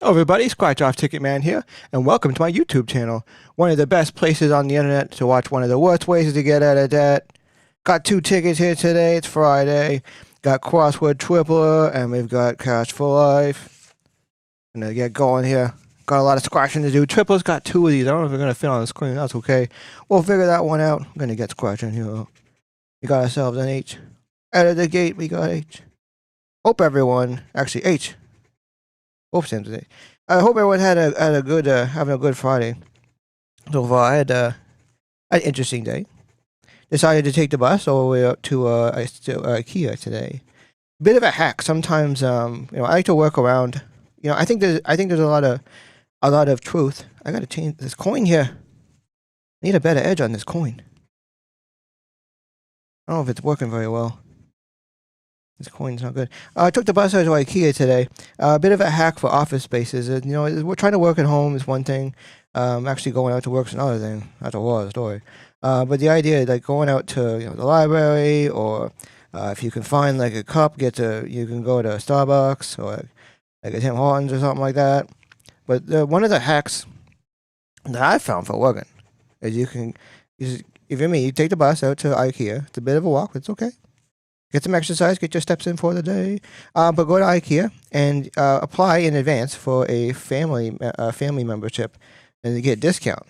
Hello everybody, Scratch Off Ticket Man here, and welcome to my YouTube channel. One of the best places on the internet to watch one of the worst ways to get out of debt. Got 2 tickets here today, it's Friday. Got Crossword Tripler, and we've got Cash for Life. Gonna get going here. Got a lot of scratching to do. Tripler's got 2 of these, I don't know if they're gonna fit on the screen, that's okay. We'll figure that one out. I'm gonna get scratching here. We got ourselves an H. Out of the gate, we got H. Hope everyone, actually H. Hope Sam today. I hope everyone had a good having a good Friday so far. I had an interesting day. Decided to take the bus all the way up to IKEA today. Bit of a hack. Sometimes I like to work around. I think there's a lot of truth. I gotta change this coin here. I need a better edge on this coin. I don't know if it's working very well. This coin's not good. I took the bus out to IKEA today. A bit of a hack for office spaces. We're trying to work at home is one thing. Actually going out to work is another thing. That's a whole other story. But the idea, like going out to the library, or if you can find like a cup, you can go to Starbucks or like a Tim Hortons or something like that. But one of the hacks that I found for working is if you're me, you take the bus out to IKEA. It's a bit of a walk, but it's okay. Get some exercise, get your steps in for the day. But go to IKEA and apply in advance for a family membership, and you get a discount.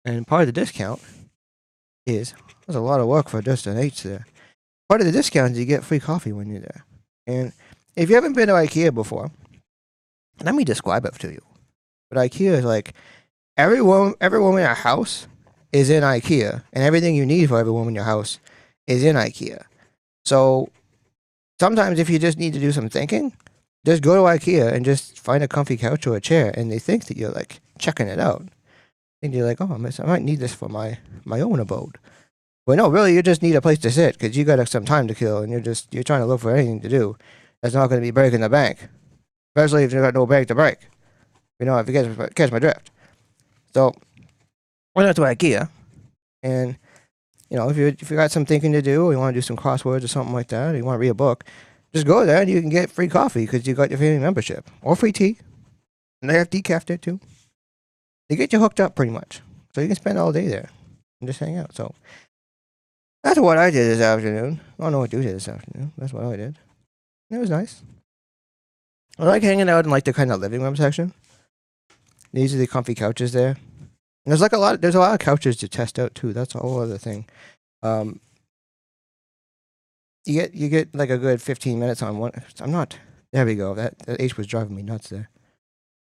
And part of the discount there's a lot of work for just an H there. Part of the discount is you get free coffee when you're there. And if you haven't been to IKEA before, let me describe it to you. But IKEA is like every woman in your house is in IKEA, and everything you need for every woman in your house is in IKEA. So sometimes if you just need to do some thinking, just go to IKEA and just find a comfy couch or a chair, and they think that you're like checking it out. And you're like, oh, I might need this for my own abode. But no, really, you just need a place to sit because you got some time to kill, and you're trying to look for anything to do that's not going to be breaking the bank, especially if you got no bank to break. If you catch my drift. So went out to IKEA, and if you got some thinking to do, or you want to do some crosswords or something like that, or you want to read a book, just go there and you can get free coffee because you got your family membership, or free tea, and they have decaf there too. They get you hooked up pretty much, so you can spend all day there and just hang out. So that's what I did this afternoon. I don't know what you did this afternoon. That's what I did. It was nice. I like hanging out in like the kind of living room section. These are the comfy couches there. And there's a lot of couches to test out too. That's a whole other thing. You get like a good 15 minutes on one. There we go. That H was driving me nuts there.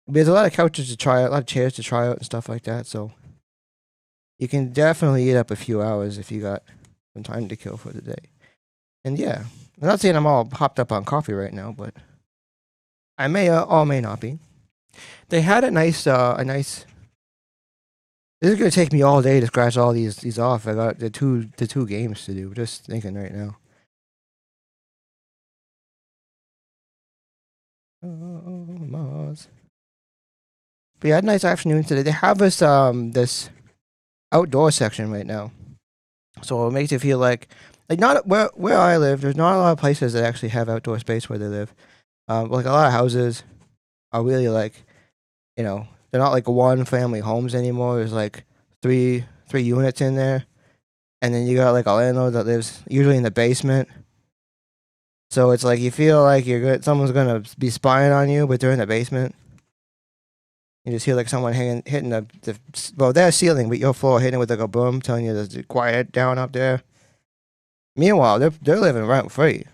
But there's a lot of couches to try out, a lot of chairs to try out and stuff like that. So you can definitely eat up a few hours if you got some time to kill for the day. And yeah, I'm not saying I'm all hopped up on coffee right now, but I may or may not be. They had a nice. This is gonna take me all day to scratch all these off. I got the two games to do. Just thinking right now. Oh, Mars. But yeah, I had a nice afternoon today. They have this outdoor section right now, so it makes you feel like not where I live. There's not a lot of places that actually have outdoor space where they live. Like a lot of houses are really like, they're not like one family homes anymore. There's like three units in there, and then you got like a landlord that lives usually in the basement. So it's like you feel like someone's gonna be spying on you, but they're in the basement. You just hear like someone hitting their ceiling, but your floor hitting with like a broom, telling you to quiet down up there. Meanwhile, they're living rent free,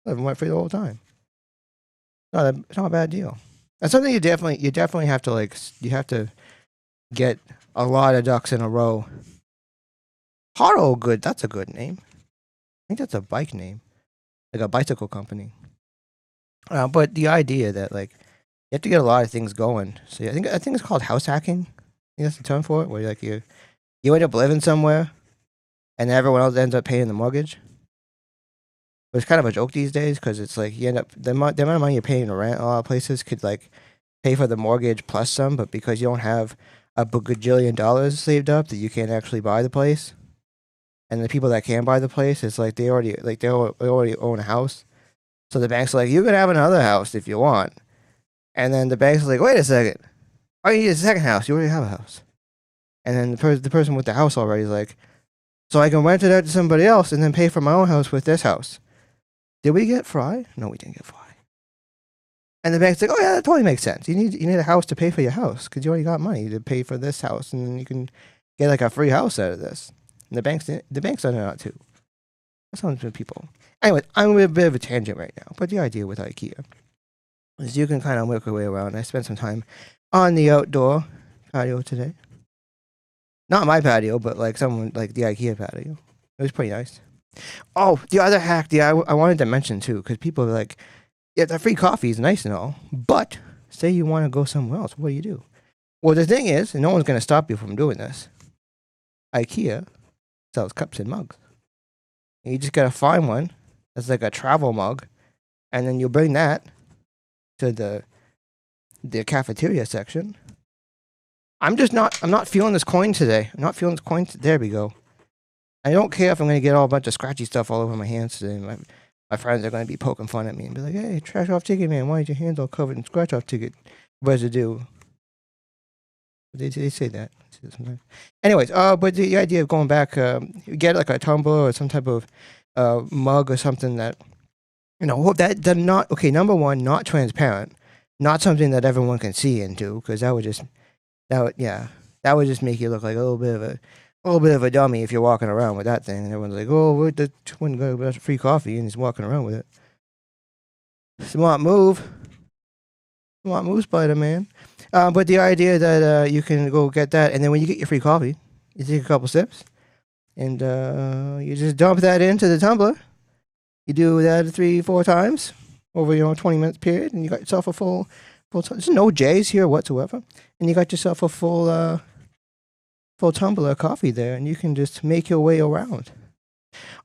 living rent free the whole time. It's not a bad deal. That's something you definitely have to you have to get a lot of ducks in a row. Haro Good, that's a good name. I think that's a bike name, like a bicycle company. But the idea that you have to get a lot of things going. So yeah, I think it's called house hacking. I think that's the term for it, where you end up living somewhere, and everyone else ends up paying the mortgage. But it's kind of a joke these days because it's like you end up the amount of money you're paying to rent a lot of places could pay for the mortgage plus some, but because you don't have a gajillion dollars saved up that you can't actually buy the place, and the people that can buy the place, it's like they already own a house, so the bank's like, you can have another house if you want, And then the bank's like, wait a second. Oh, you need a second house. You already have a house. And then the person with the house already is like, so I can rent it out to somebody else and then pay for my own house with this house. Did we get Fry? No, we didn't get Fry. And the bank's like, oh yeah, that totally makes sense. You need a house to pay for your house because you already got money to pay for this house, and then you can get like a free house out of this. And the bank's done it out too. That sounds good, people. Anyway, I'm on a bit of a tangent right now, but the idea with IKEA is you can kind of work your way around. I spent some time on the outdoor patio today. Not my patio, but like someone like the IKEA patio. It was pretty nice. Oh, the other hack, I wanted to mention too, because people are like, yeah, the free coffee is nice and all, but say you want to go somewhere else, what do? Well, the thing is, and no one's going to stop you from doing this, IKEA sells cups and mugs. And you just got to find one that's like a travel mug, and then you bring that to the cafeteria section. I'm not feeling this coin today. I'm not feeling this coin. There we go. I don't care if I'm going to get all a bunch of scratchy stuff all over my hands today. My friends are going to be poking fun at me and be like, hey, trash off ticket, man. Why is your hands all covered in scratch off ticket residue? They say that sometimes. Anyways, but the idea of going back, you get like a tumbler or some type of mug or something that, that not, okay, number one, not transparent, not something that everyone can see into, because that would just make you look like a little bit of a dummy if you're walking around with that thing, and everyone's like, "Oh, where'd the one guy with free coffee?" and he's walking around with it. Smart move, Spider-Man. But the idea that you can go get that, and then when you get your free coffee, you take a couple sips, and you just dump that into the tumbler. You do that 3-4 times over 20 minutes period, and you got yourself a full. There's no J's here whatsoever, and you got yourself a full tumbler of coffee there, and you can just make your way around.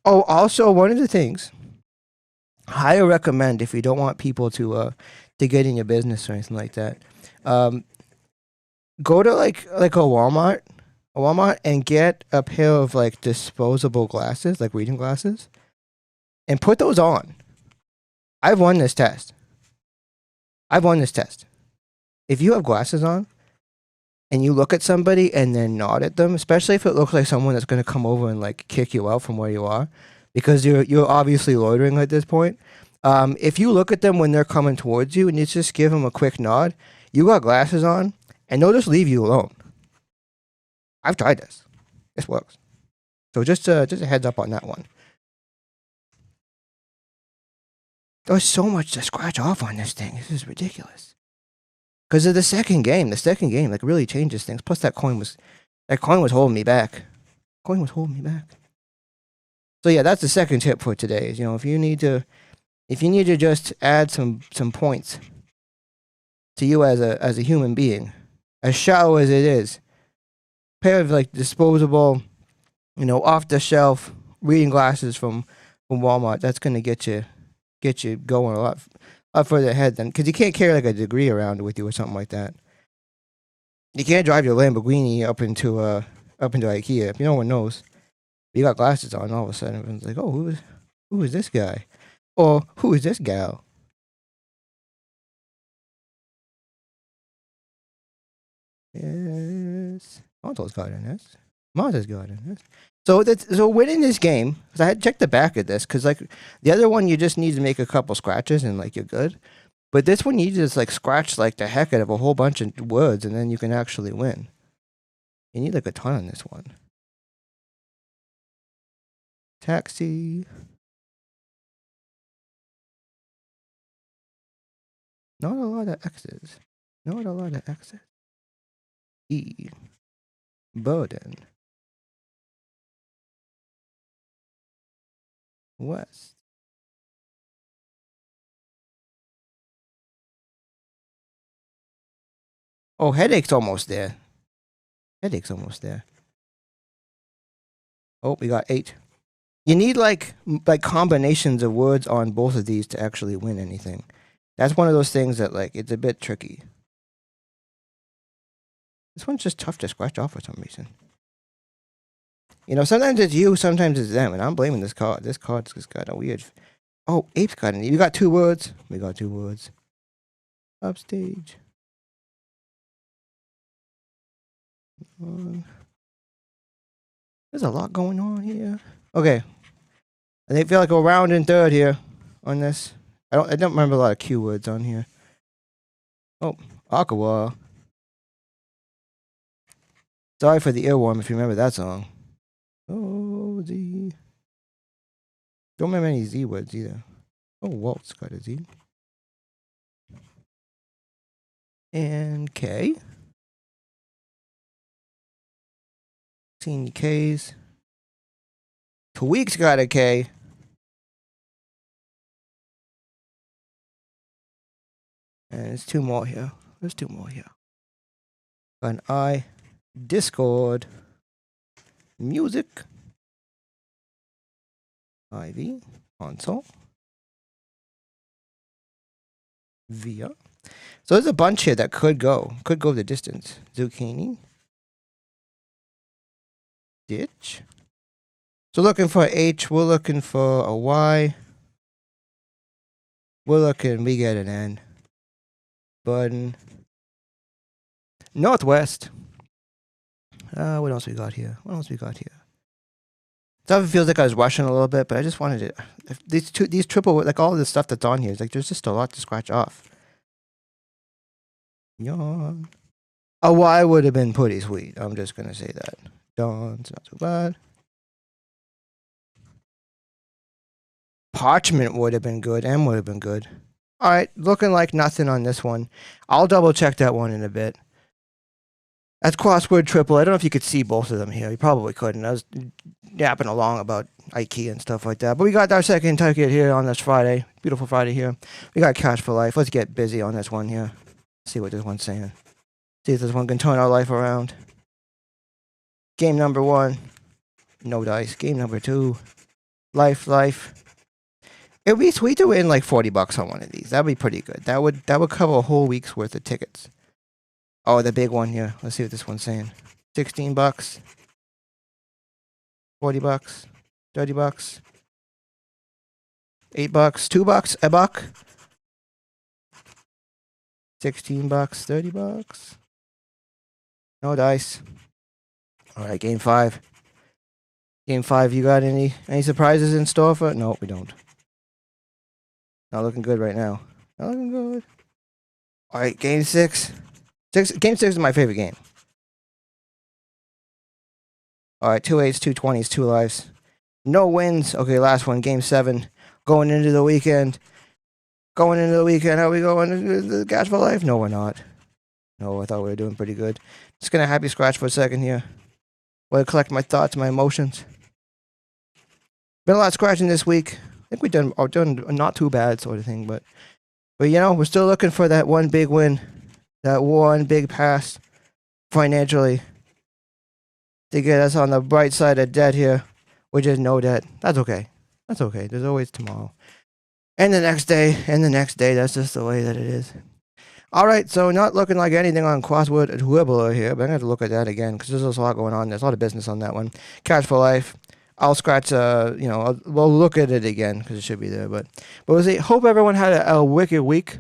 Oh, also one of the things I recommend if you don't want people to get in your business or anything like that, go to like a Walmart, and get a pair of like disposable glasses, like reading glasses, and put those on. I've won this test. If you have glasses on, and you look at somebody and then nod at them, especially if it looks like someone that's going to come over and like kick you out from where you are, because you're obviously loitering at this point. If you look at them when they're coming towards you and you just give them a quick nod, you got glasses on, and they'll just leave you alone. I've tried this. This works. So just a heads up on that one. There's so much to scratch off on this thing. This is ridiculous. Because of the second game like really changes things. Plus that coin was holding me back. So yeah, that's the second tip for today. Is if you need to just add some points to you as a human being, as shallow as it is, pair of like disposable, off the shelf reading glasses from Walmart. That's gonna get you going a lot further ahead then, because you can't carry like a degree around with you or something like that. You can't drive your Lamborghini up into IKEA if no one knows. You got glasses on, all of a sudden everyone's like, "Oh, who is this guy?" Or "Who is this gal?" Yes, Monto's got in this. So winning this game, because I had to check the back of this, because like the other one you just need to make a couple scratches and like you're good. But this one, you just like scratch like the heck out of a whole bunch of words, and then you can actually win. You need like a ton on this one. Taxi. Not a lot of X's. E. Burden. West. Oh, headache's almost there. Oh, we got 8. You need like combinations of words on both of these to actually win anything. That's one of those things that like it's a bit tricky. This one's just tough to scratch off for some reason. Sometimes it's you, sometimes it's them, and I'm blaming this card. This card's just got a weird. Oh, ape's got it. You got 2 words. We got 2 words. Upstage. There's a lot going on here. Okay. I feel like we're round and third here on this. I don't remember a lot of keywords on here. Oh, Aqua. Sorry for the earworm if you remember that song. Oh, Z. Don't remember any Z words either. Oh, Walt's got a Z. And K. Seen K's. Tweak's got a K. And there's two more here. There's two more here. Got an I. Discord. Music. IV. Console. Via. So there's a bunch here that could go the distance. Zucchini. Ditch. So looking for H, we're looking for a Y. We get an N. Button. Northwest. What else we got here? Stuff feels like I was rushing a little bit, but I just wanted it. These triple, like all of the stuff that's on here, is like there's just a lot to scratch off. Yawn. A Y would have been pretty sweet. I'm just gonna say that. Dawn's not too bad. Parchment would have been good. M would have been good. All right, looking like nothing on this one. I'll double check that one in a bit. That's crossword triple. I don't know if you could see both of them here. You probably couldn't. I was yapping along about IKEA and stuff like that. But we got our second ticket here on this Friday. Beautiful Friday here. We got Cash for Life. Let's get busy on this one here. See what this one's saying. See if this one can turn our life around. Game number 1. No dice. Game number 2. Life. It would be sweet to win like $40 on one of these. That would be pretty good. That would cover a whole week's worth of tickets. Oh, the big one here. Let's see what this one's saying. $16, $40, $30, $8, $2, $1, $16, $30. No dice. All right, game 5. Game 5. You got any surprises in store for it? No, we don't. Not looking good right now. Not looking good. All right, game 6. Game 6 is my favorite game. All right, 2 8s, 2 20s, 2 lives. No wins. Okay, last one, game 7. Going into the weekend. How are we going? The Cash for Life? No, we're not. No, I thought we were doing pretty good. Just gonna happy scratch for a second here. While I collect my thoughts, my emotions. Been a lot of scratching this week. I think we've done not too bad sort of thing, but you know, we're still looking for that one big win. That one big pass financially to get us on the bright side of debt here, which is no debt. That's okay. There's always tomorrow. And the next day, That's just the way that it is. All right, so not looking like anything on crossword dribbler here, but I'm going to have to look at that again because there's a lot going on. There's a lot of business on that one. Cash for Life. I'll scratch, we'll look at it again because it should be there. But we'll see. Hope everyone had a wicked week.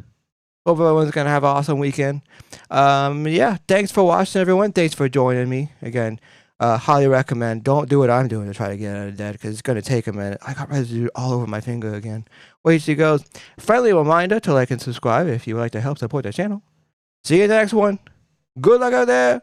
Hope everyone's going to have an awesome weekend. Yeah, thanks for watching, everyone. Thanks for joining me. Again, highly recommend. Don't do what I'm doing to try to get out of debt because it's going to take a minute. I got residue all over my finger again. Way she goes. Friendly reminder to like and subscribe if you would like to help support the channel. See you in the next one. Good luck out there.